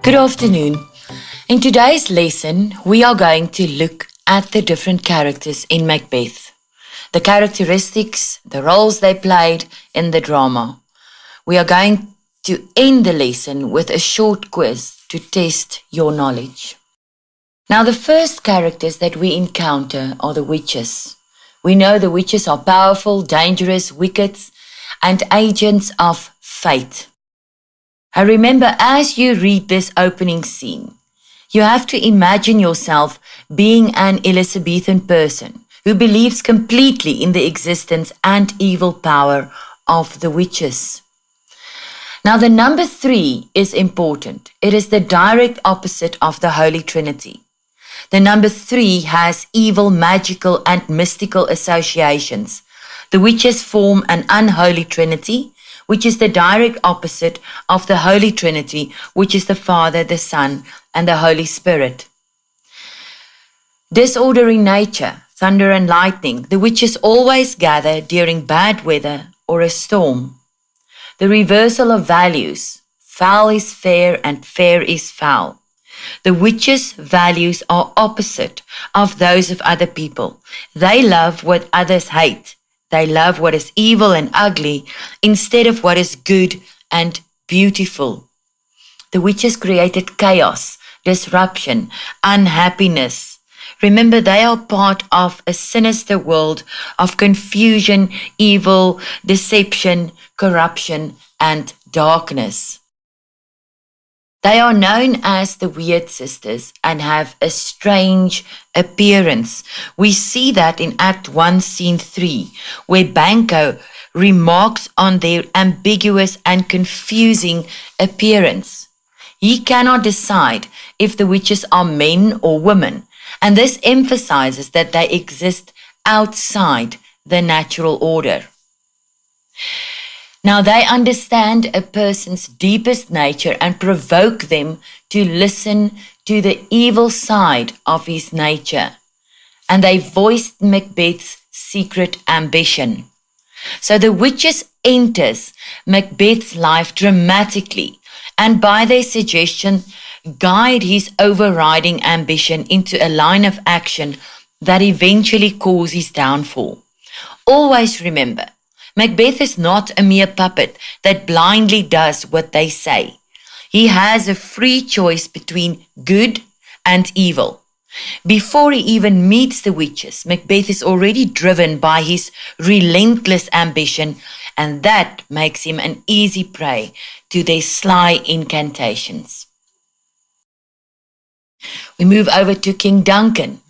Good afternoon. In today's lesson, we are going to look at the different characters in Macbeth, the characteristics, the roles they played in the drama. We are going to end the lesson with a short quiz to test your knowledge. Now, the first characters that we encounter are the witches. We know the witches are powerful, dangerous, wicked, and agents of fate. I remember as you read this opening scene, you have to imagine yourself being an Elizabethan person who believes completely in the existence and evil power of the witches. Now, the number 3 is important. It is the direct opposite of the Holy Trinity. The number 3 has evil, magical, and mystical associations. The witches form an unholy trinity, which is the direct opposite of the Holy Trinity, which is the Father, the Son, and the Holy Spirit. Disorder in nature, thunder and lightning. The witches always gather during bad weather or a storm. The reversal of values. Foul is fair and fair is foul. The witches' values are opposite of those of other people. They love what others hate. They love what is evil and ugly instead of what is good and beautiful. The witches created chaos, disruption, unhappiness. Remember, they are part of a sinister world of confusion, evil, deception, corruption, and darkness. They are known as the Weird Sisters and have a strange appearance. We see that in Act 1, Scene 3, where Banquo remarks on their ambiguous and confusing appearance. He cannot decide if the witches are men or women, and this emphasizes that they exist outside the natural order. Now, they understand a person's deepest nature and provoke them to listen to the evil side of his nature. And they voiced Macbeth's secret ambition. So the witches enters Macbeth's life dramatically, and by their suggestion, guide his overriding ambition into a line of action that eventually causes his downfall. Always remember, Macbeth is not a mere puppet that blindly does what they say. He has a free choice between good and evil. Before he even meets the witches, Macbeth is already driven by his relentless ambition, and that makes him an easy prey to their sly incantations. We move over to King Duncan.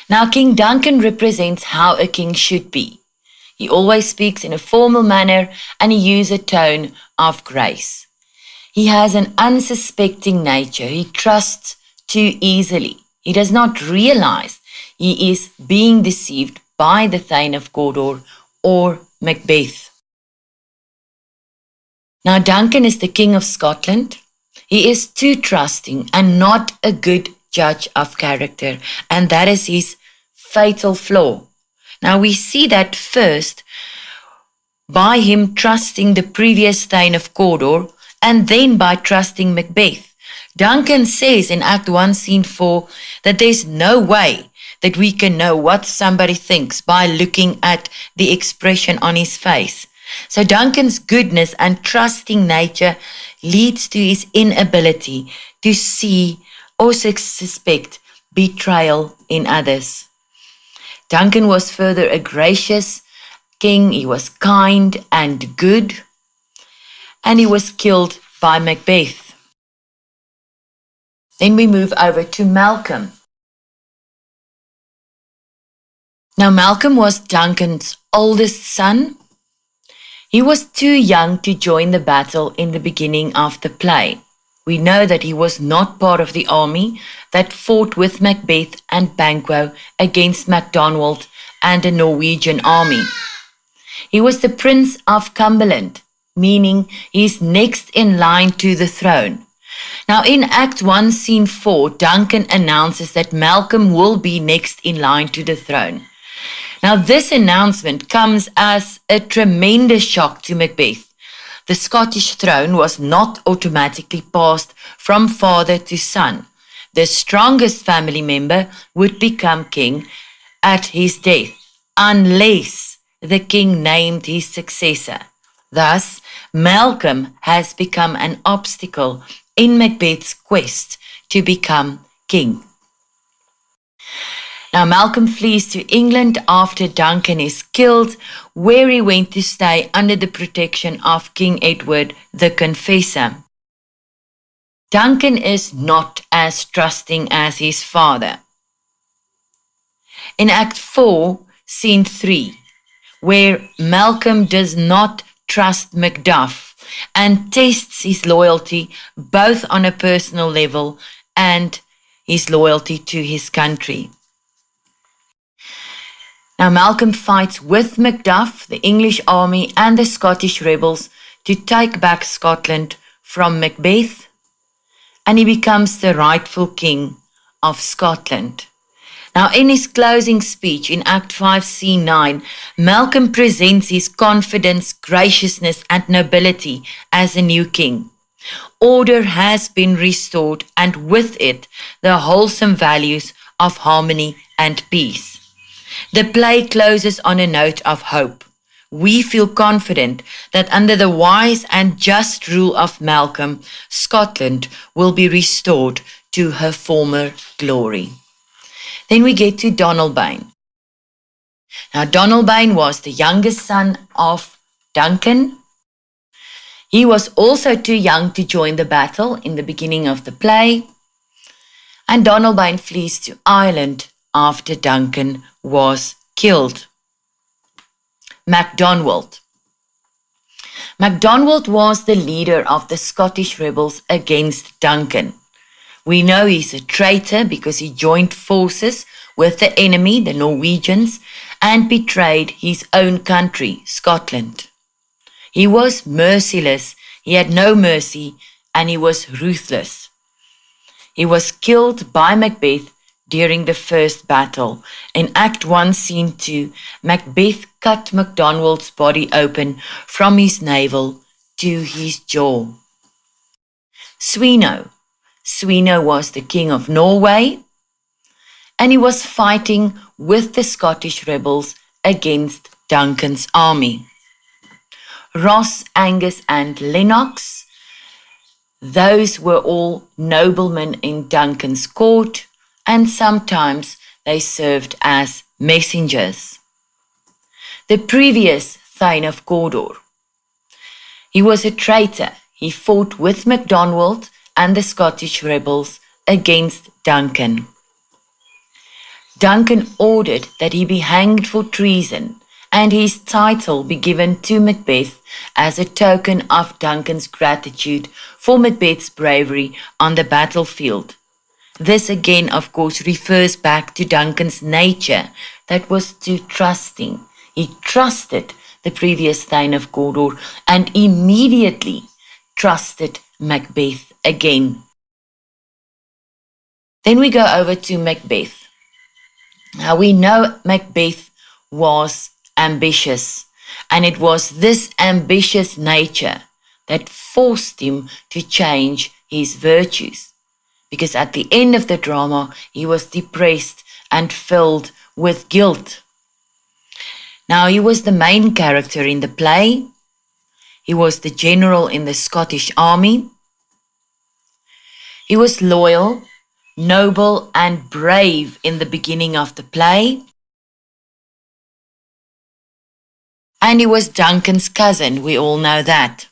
Now, King Duncan represents how a king should be. He always speaks in a formal manner and he uses a tone of grace. He has an unsuspecting nature. He trusts too easily. He does not realize he is being deceived by the Thane of Cawdor or Macbeth. Now, Duncan is the King of Scotland. He is too trusting and not a good judge of character, and that is his fatal flaw. Now, we see that first by him trusting the previous Thane of Cawdor and then by trusting Macbeth. Duncan says in Act 1, Scene 4 that there's no way that we can know what somebody thinks by looking at the expression on his face. So Duncan's goodness and trusting nature leads to his inability to see or suspect betrayal in others. Duncan was further a gracious king. He was kind and good, and he was killed by Macbeth. Then we move over to Malcolm. Now, Malcolm was Duncan's oldest son. He was too young to join the battle in the beginning of the play. We know that he was not part of the army that fought with Macbeth and Banquo against MacDonald and the Norwegian army. He was the Prince of Cumberland, meaning he is next in line to the throne. Now, in Act 1, Scene 4, Duncan announces that Malcolm will be next in line to the throne. Now, this announcement comes as a tremendous shock to Macbeth. the Scottish throne was not automatically passed from father to son. The strongest family member would become king at his death, unless the king named his successor. Thus, Malcolm has become an obstacle in Macbeth's quest to become king. Now, Malcolm flees to England after Duncan is killed, where he went to stay under the protection of King Edward the Confessor. Duncan is not as trusting as his father. In Act 4, Scene 3, where Malcolm does not trust Macduff and tests his loyalty both on a personal level and his loyalty to his country. Now Malcolm fights with Macduff, the English army and the Scottish rebels to take back Scotland from Macbeth, and he becomes the rightful king of Scotland. Now in his closing speech in Act 5, Scene 9, Malcolm presents his confidence, graciousness and nobility as a new king. Order has been restored, and with it the wholesome values of harmony and peace. The play closes on a note of hope. We feel confident that under the wise and just rule of Malcolm, Scotland will be restored to her former glory. Then we get to Donalbain. Now Donalbain was the youngest son of Duncan. He was also too young to join the battle in the beginning of the play, and Donalbain flees to Ireland after Duncan was killed. MacDonald. MacDonald was the leader of the Scottish rebels against Duncan. We know he's a traitor because he joined forces with the enemy, the Norwegians, and betrayed his own country, Scotland. He was merciless, he had no mercy, and he was ruthless. He was killed by Macbeth during the first battle. In Act 1, Scene 2, Macbeth cut MacDonald's body open from his navel to his jaw. Sweno. Sweno was the king of Norway, and he was fighting with the Scottish rebels against Duncan's army. Ross, Angus and Lennox, those were all noblemen in Duncan's court, and sometimes they served as messengers. The previous Thane of Cawdor, he was a traitor. He fought with MacDonald and the Scottish rebels against Duncan. Duncan ordered that he be hanged for treason, and his title be given to Macbeth as a token of Duncan's gratitude for Macbeth's bravery on the battlefield. This again, of course, refers back to Duncan's nature that was too trusting. He trusted the previous Thane of Cawdor and immediately trusted Macbeth again. Then we go over to Macbeth. Now we know Macbeth was ambitious, and it was this ambitious nature that forced him to change his virtues. Because at the end of the drama, he was depressed and filled with guilt. Now, he was the main character in the play. He was the general in the Scottish army. He was loyal, noble, and brave in the beginning of the play. And he was Duncan's cousin, we all know that.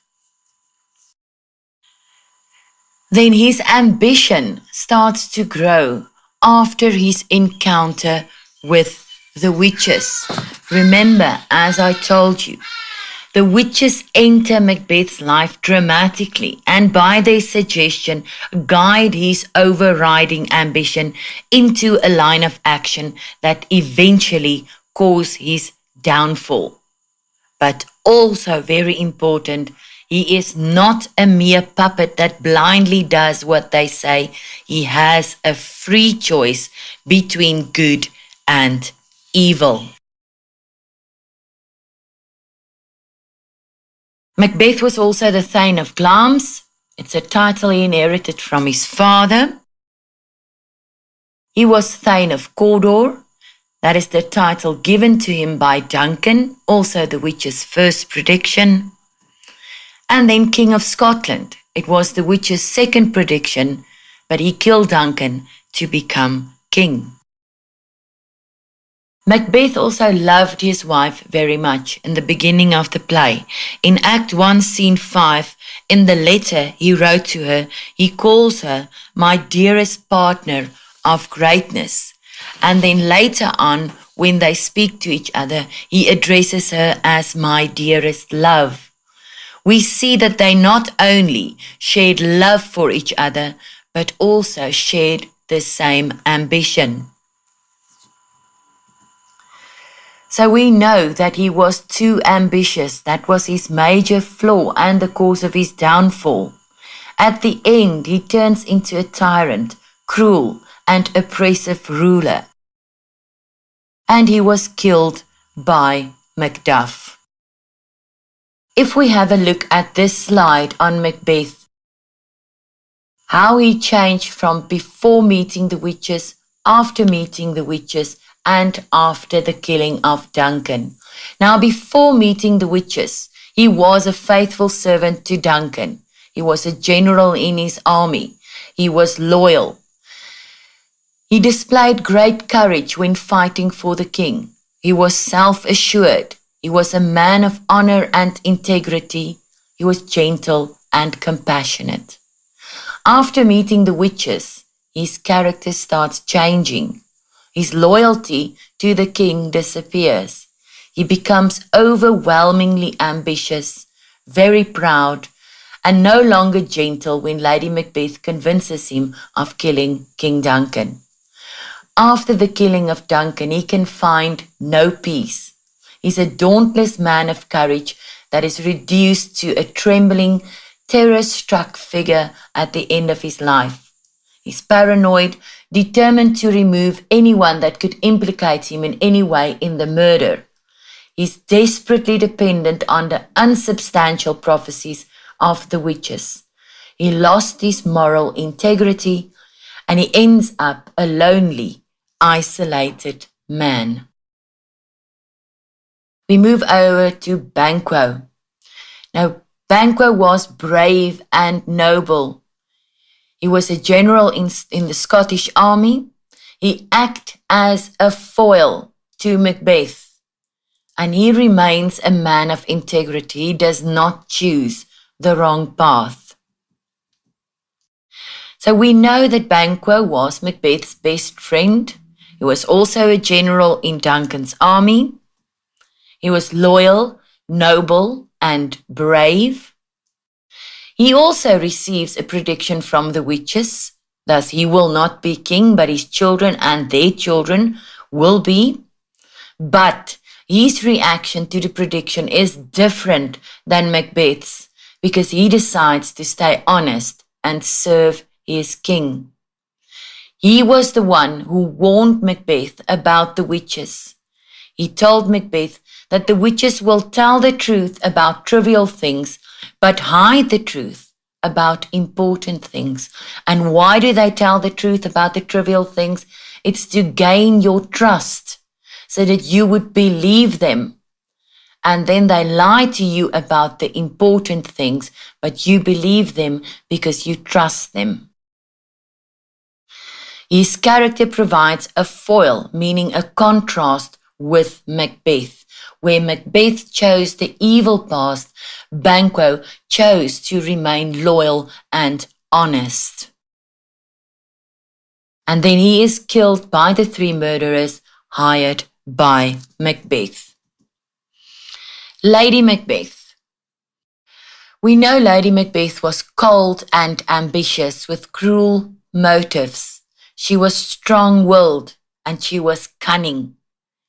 Then his ambition starts to grow after his encounter with the witches. Remember, as I told you, the witches enter Macbeth's life dramatically and by their suggestion guide his overriding ambition into a line of action that eventually cause his downfall. But also very important, he is not a mere puppet that blindly does what they say. He has a free choice between good and evil. Macbeth was also the Thane of Glamis. It's a title he inherited from his father. He was Thane of Cawdor. That is the title given to him by Duncan, also the witch's first prediction. And then King of Scotland. It was the witch's second prediction, but he killed Duncan to become king. Macbeth also loved his wife very much in the beginning of the play. In Act 1, Scene 5, in the letter he wrote to her, he calls her my dearest partner of greatness. And then later on, when they speak to each other, he addresses her as my dearest love. We see that they not only shared love for each other, but also shared the same ambition. So we know that he was too ambitious. That was his major flaw and the cause of his downfall. At the end, he turns into a tyrant, cruel and oppressive ruler. And he was killed by Macduff. If we have a look at this slide on Macbeth, how he changed from before meeting the witches, after meeting the witches, and after the killing of Duncan. Now, before meeting the witches, he was a faithful servant to Duncan. He was a general in his army. He was loyal. He displayed great courage when fighting for the king. He was self-assured. He was a man of honor and integrity. He was gentle and compassionate. After meeting the witches, his character starts changing. His loyalty to the king disappears. He becomes overwhelmingly ambitious, very proud, and no longer gentle when Lady Macbeth convinces him of killing King Duncan. After the killing of Duncan, he can find no peace. He's a dauntless man of courage that is reduced to a trembling, terror-struck figure at the end of his life. He's paranoid, determined to remove anyone that could implicate him in any way in the murder. He's desperately dependent on the unsubstantial prophecies of the witches. He lost his moral integrity and he ends up a lonely, isolated man. We move over to Banquo. Now, Banquo was brave and noble. He was a general in the Scottish army. He acted as a foil to Macbeth. And he remains a man of integrity. He does not choose the wrong path. So we know that Banquo was Macbeth's best friend. He was also a general in Duncan's army. He was loyal, noble, and brave. He also receives a prediction from the witches. Thus, he will not be king, but his children and their children will be. But his reaction to the prediction is different than Macbeth's because he decides to stay honest and serve his king. He was the one who warned Macbeth about the witches. He told Macbeth that the witches will tell the truth about trivial things, but hide the truth about important things. And why do they tell the truth about the trivial things? It's to gain your trust so that you would believe them. And then they lie to you about the important things, but you believe them because you trust them. His character provides a foil, meaning a contrast with Macbeth. Where Macbeth chose the evil path, Banquo chose to remain loyal and honest. And then he is killed by the three murderers hired by Macbeth. Lady Macbeth. We know Lady Macbeth was cold and ambitious with cruel motives. She was strong-willed and she was cunning.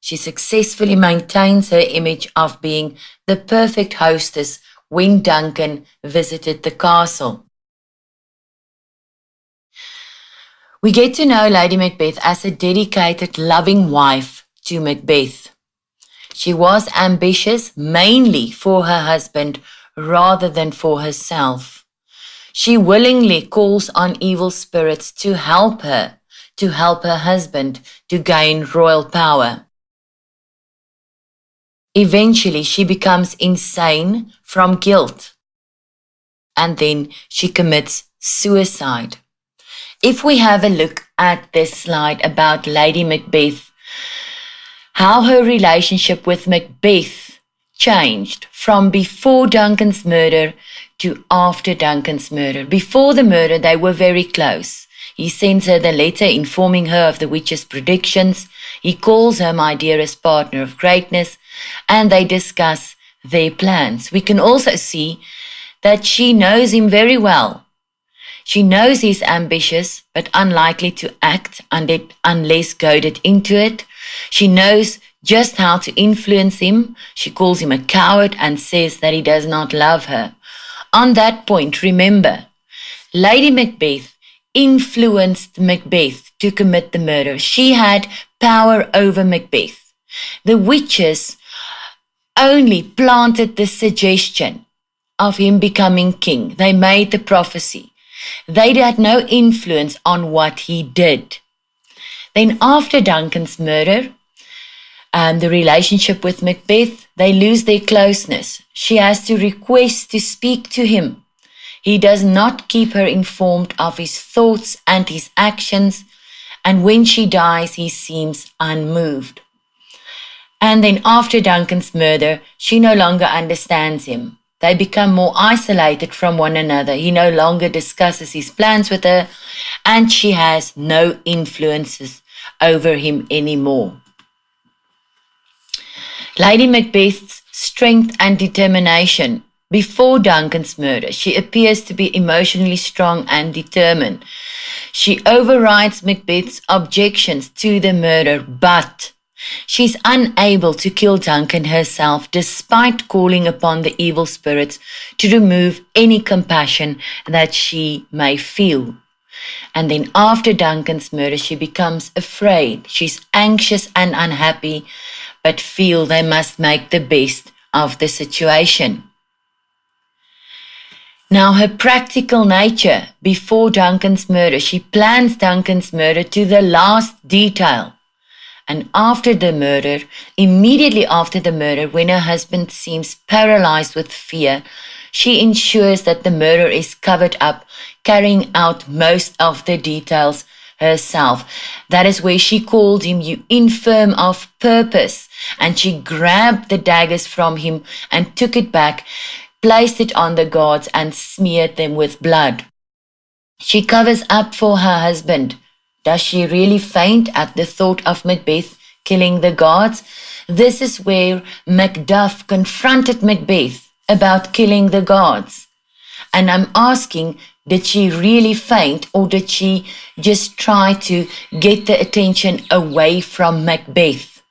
She successfully maintains her image of being the perfect hostess when Duncan visited the castle. We get to know Lady Macbeth as a dedicated, loving wife to Macbeth. She was ambitious mainly for her husband rather than for herself. She willingly calls on evil spirits to help her husband to gain royal power. Eventually, she becomes insane from guilt, and then she commits suicide. If we have a look at this slide about Lady Macbeth, how her relationship with Macbeth changed from before Duncan's murder to after Duncan's murder. Before the murder, they were very close. He sends her the letter informing her of the witch's predictions. He calls her my dearest partner of greatness, and they discuss their plans. We can also see that she knows him very well. She knows he's ambitious, but unlikely to act unless goaded into it. She knows just how to influence him. She calls him a coward and says that he does not love her. On that point, remember, Lady Macbeth influenced Macbeth to commit the murder. She had power over Macbeth. The witches only planted the suggestion of him becoming king. They made the prophecy. They had no influence on what he did. Then after Duncan's murder, the relationship with Macbeth, they lose their closeness. She has to request to speak to him. He does not keep her informed of his thoughts and his actions, and when she dies, he seems unmoved. And then after Duncan's murder, she no longer understands him. They become more isolated from one another. He no longer discusses his plans with her, and she has no influences over him anymore. Lady Macbeth's strength and determination. Before Duncan's murder, she appears to be emotionally strong and determined. She overrides Macbeth's objections to the murder, but she's unable to kill Duncan herself despite calling upon the evil spirits to remove any compassion that she may feel. And then after Duncan's murder, she becomes afraid. She's anxious and unhappy, but feel they must make the best of the situation. Now, her practical nature. Before Duncan's murder, she plans Duncan's murder to the last detail. And after the murder, immediately after the murder, when her husband seems paralyzed with fear, she ensures that the murder is covered up, carrying out most of the details herself. That is where she called him, "You infirm of purpose," and she grabbed the daggers from him and took it back, placed it on the guards and smeared them with blood. She covers up for her husband. Does she really faint at the thought of Macbeth killing the guards? This is where Macduff confronted Macbeth about killing the guards. And I'm asking, did she really faint, or did she just try to get the attention away from Macbeth?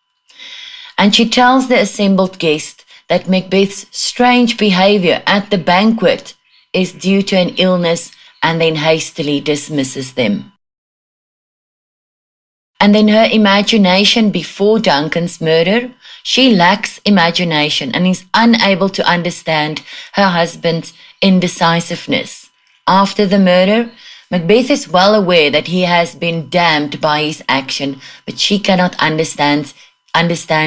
And she tells the assembled guests that Macbeth's strange behavior at the banquet is due to an illness, and then hastily dismisses them. And then her imagination before Duncan's murder, she lacks imagination and is unable to understand her husband's indecisiveness. After the murder, Macbeth is well aware that he has been damned by his action, but she cannot understand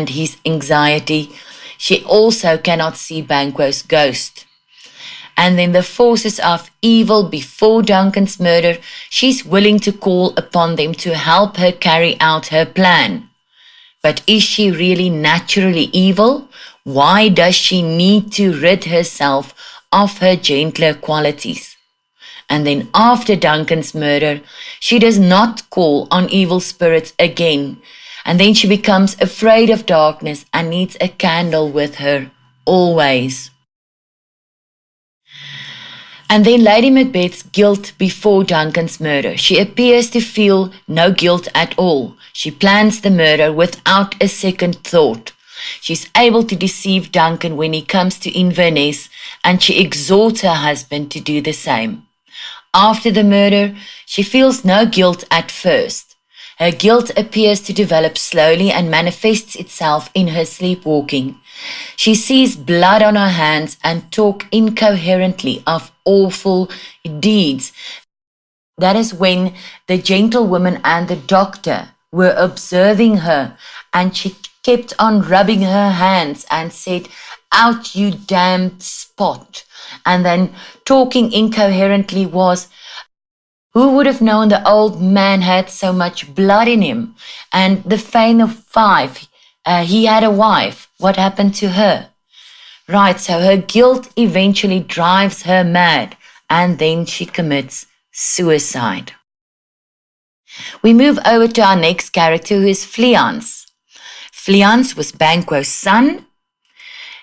his anxiety. She also cannot see Banquo's ghost. And then the forces of evil before Duncan's murder, she's willing to call upon them to help her carry out her plan. But is she really naturally evil? Why does she need to rid herself of her gentler qualities? And then after Duncan's murder, she does not call on evil spirits again. And then she becomes afraid of darkness and needs a candle with her always. And then Lady Macbeth's guilt before Duncan's murder. She appears to feel no guilt at all. She plans the murder without a second thought. She's able to deceive Duncan when he comes to Inverness, and she exhorts her husband to do the same. After the murder, she feels no guilt at first. Her guilt appears to develop slowly and manifests itself in her sleepwalking. She sees blood on her hands and talks incoherently of awful deeds. That is when the gentlewoman and the doctor were observing her, and she kept on rubbing her hands and said, "Out, you damned spot." And then talking incoherently was, who would have known the old man had so much blood in him? And the Fane of Five, he had a wife. What happened to her? Right, so her guilt eventually drives her mad, and then she commits suicide. We move over to our next character, who is Fleance. Fleance was Banquo's son.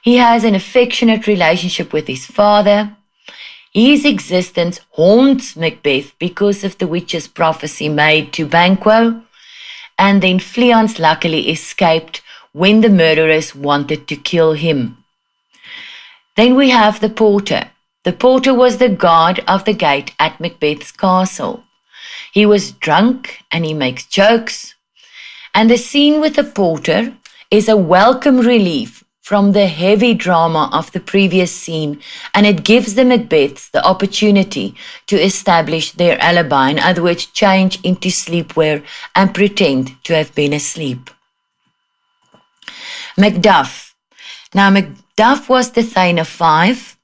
He has an affectionate relationship with his father. His existence haunts Macbeth because of the witch's prophecy made to Banquo, and then Fleance luckily escaped when the murderers wanted to kill him. Then we have the porter. The porter was the guard of the gate at Macbeth's castle. He was drunk and he makes jokes. And the scene with the porter is a welcome relief from the heavy drama of the previous scene, and it gives the Macbeths the opportunity to establish their alibi, in other words, change into sleepwear and pretend to have been asleep. Macduff. Now, Macduff was the Thane of Five.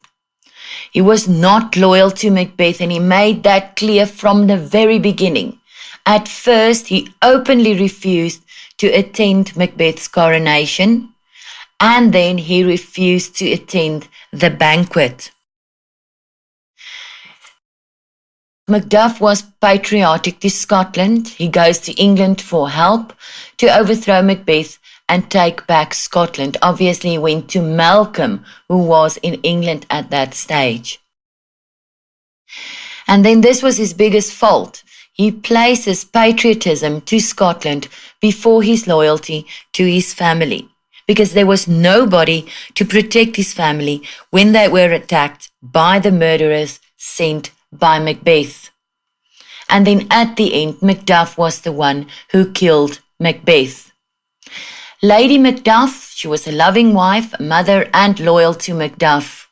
He was not loyal to Macbeth, and he made that clear from the very beginning. At first, he openly refused to attend Macbeth's coronation, and then he refused to attend the banquet. Macduff was patriotic to Scotland. He goes to England for help to overthrow Macbeth and take back Scotland. Obviously, he went to Malcolm, who was in England at that stage. And then this was his biggest fault. He places patriotism to Scotland before his loyalty to his family, because there was nobody to protect his family when they were attacked by the murderers sent by Macbeth. And then at the end, Macduff was the one who killed Macbeth. Lady Macduff, she was a loving wife, a mother, and loyal to Macduff.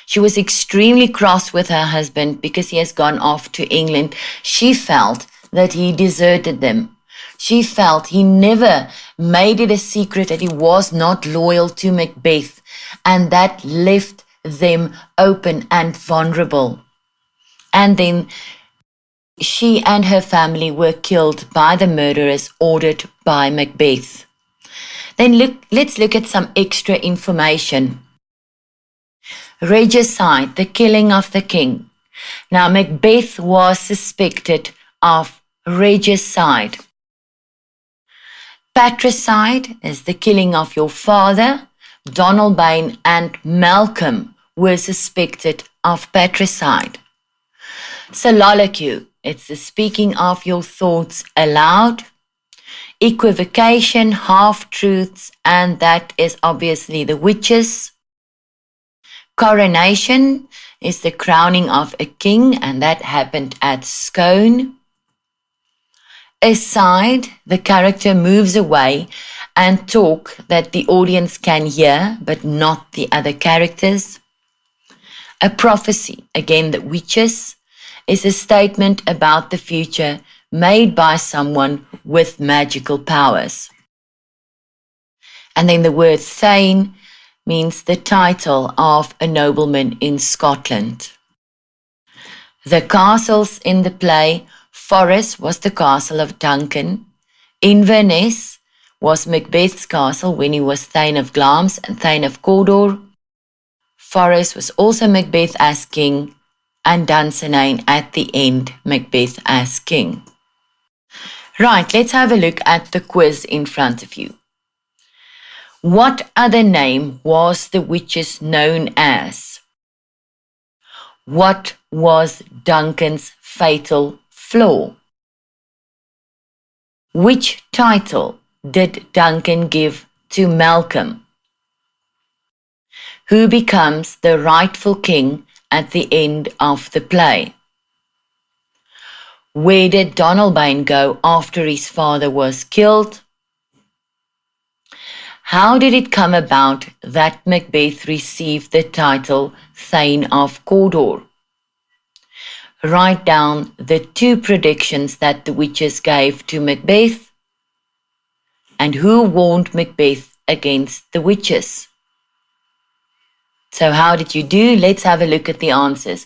She was extremely cross with her husband because he has gone off to England. She felt that he deserted them. She felt he never made it a secret that he was not loyal to Macbeth, and that left them open and vulnerable. And then she and her family were killed by the murderers ordered by Macbeth. Then let's look at some extra information. Regicide, the killing of the king. Now, Macbeth was suspected of regicide. Patricide is the killing of your father. Donalbain and Malcolm were suspected of patricide. Soliloquy, it's the speaking of your thoughts aloud. Equivocation, half-truths, and that is obviously the witches. Coronation is the crowning of a king, and that happened at Scone. Aside, the character moves away and talk that the audience can hear, but not the other characters. A prophecy, again the witches, is a statement about the future made by someone with magical powers. And then the word Thane means the title of a nobleman in Scotland. The castles in the play, Forres was the castle of Duncan. Inverness was Macbeth's castle when he was Thane of Glamis and Thane of Cawdor. Forres was also Macbeth as king, and Dunsinane at the end, Macbeth as king. Right, let's have a look at the quiz in front of you. What other name was the witches known as? What was Duncan's fatal flaw? Which title did Duncan give to Malcolm? Who becomes the rightful king at the end of the play? Where did Donalbain go after his father was killed? How did it come about that Macbeth received the title Thane of Cawdor? Write down the 2 predictions that the witches gave to Macbeth and who warned Macbeth against the witches. So how did you do? Let's have a look at the answers.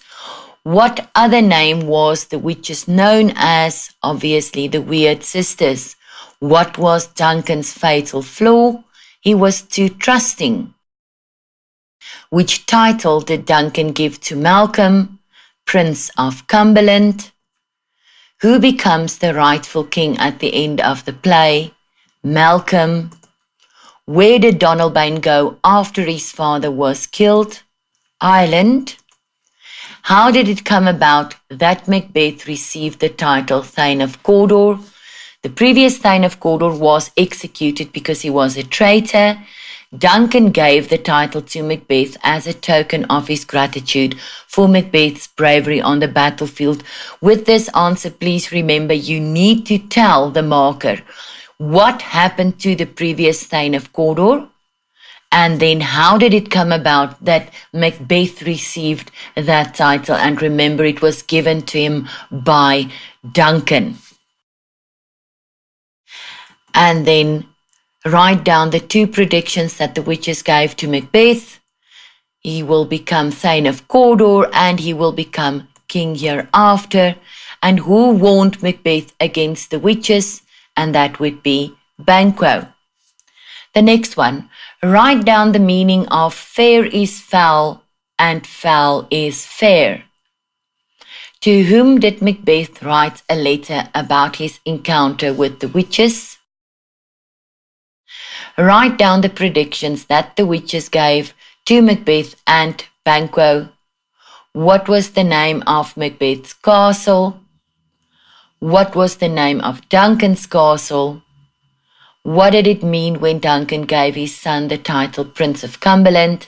What other name was the witches known as? Obviously, the Weird Sisters. What was Duncan's fatal flaw? He was too trusting. Which title did Duncan give to Malcolm? Prince of Cumberland. Who becomes the rightful king at the end of the play? Malcolm. Where did Donalbain go after his father was killed? Ireland. How did it come about that Macbeth received the title Thane of Cawdor? The previous Thane of Cawdor was executed because he was a traitor. Duncan gave the title to Macbeth as a token of his gratitude for Macbeth's bravery on the battlefield. With this answer, please remember you need to tell the marker what happened to the previous Thane of Cawdor, and then how did it come about that Macbeth received that title. And remember, it was given to him by Duncan. And then write down the 2 predictions that the witches gave to Macbeth. He will become Thane of Cawdor and he will become king hereafter. And who warned Macbeth against the witches? And that would be Banquo. The next one, write down the meaning of fair is foul and foul is fair. To whom did Macbeth write a letter about his encounter with the witches? Write down the predictions that the witches gave to Macbeth and Banquo. What was the name of Macbeth's castle? What was the name of Duncan's castle? What did it mean when Duncan gave his son the title Prince of Cumberland?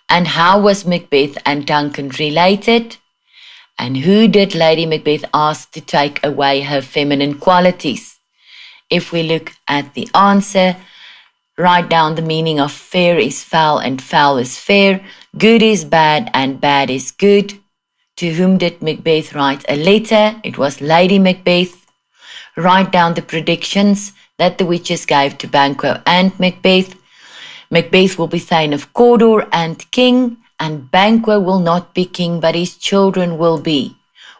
And how was Macbeth and Duncan related? And who did Lady Macbeth ask to take away her feminine qualities? If we look at the answer, write down the meaning of fair is foul and foul is fair, good is bad and bad is good. To whom did Macbeth write a letter? It was Lady Macbeth. Write down the predictions that the witches gave to Banquo and Macbeth. Macbeth will be Thane of Cawdor and king, and Banquo will not be king, but his children will be.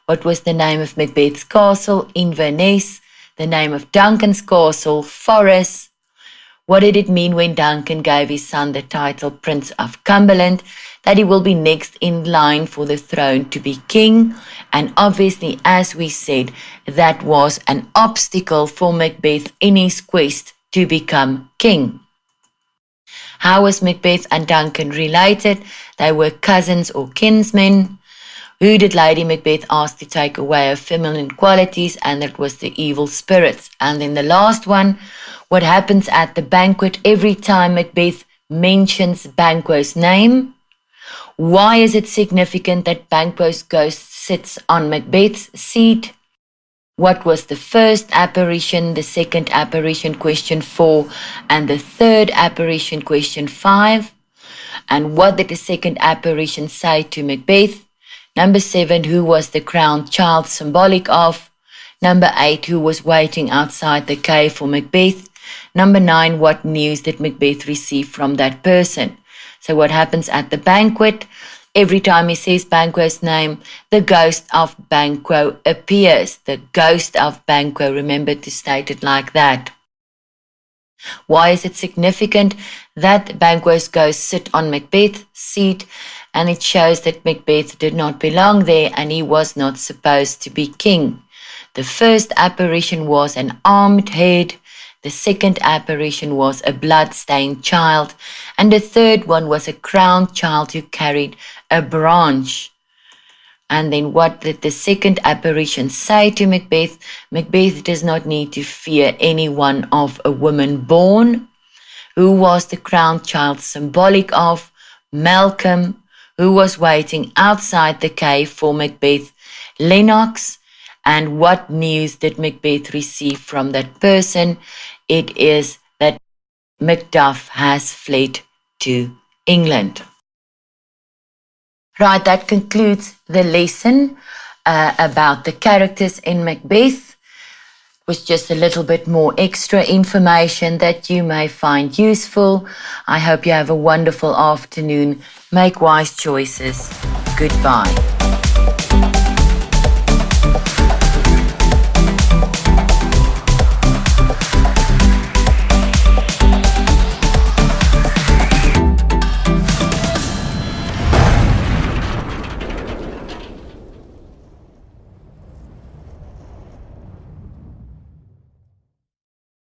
What was the name of Macbeth's castle? Inverness. The name of Duncan's castle? Forres. What did it mean when Duncan gave his son the title Prince of Cumberland? That he will be next in line for the throne to be king. And obviously, as we said, that was an obstacle for Macbeth in his quest to become king. How was Macbeth and Duncan related? They were cousins or kinsmen. Who did Lady Macbeth ask to take away her feminine qualities? And that was the evil spirits. And then the last one, what happens at the banquet every time Macbeth mentions Banquo's name? Why is it significant that Banquo's ghost sits on Macbeth's seat? What was the first apparition, the second apparition, question 4, and the third apparition, question 5? And what did the second apparition say to Macbeth? Number 7, who was the crowned child symbolic of? Number 8, who was waiting outside the cave for Macbeth? Number 9, what news did Macbeth receive from that person? So what happens at the banquet? Every time he says Banquo's name, the ghost of Banquo appears. The ghost of Banquo, remember to state it like that. Why is it significant that Banquo's ghost sit on Macbeth's seat? And it shows that Macbeth did not belong there and he was not supposed to be king. The first apparition was an armed head. The second apparition was a blood-stained child. And the third one was a crowned child who carried a branch. And then what did the second apparition say to Macbeth? Macbeth does not need to fear anyone of a woman born. Who was the crowned child symbolic of? Malcolm, who was waiting outside the cave for Macbeth. Lennox. And what news did Macbeth receive from that person? It is that Macduff has fled to England. Right, that concludes the lesson about the characters in Macbeth, with just a little bit more extra information that you may find useful. I hope you have a wonderful afternoon. Make wise choices. Goodbye.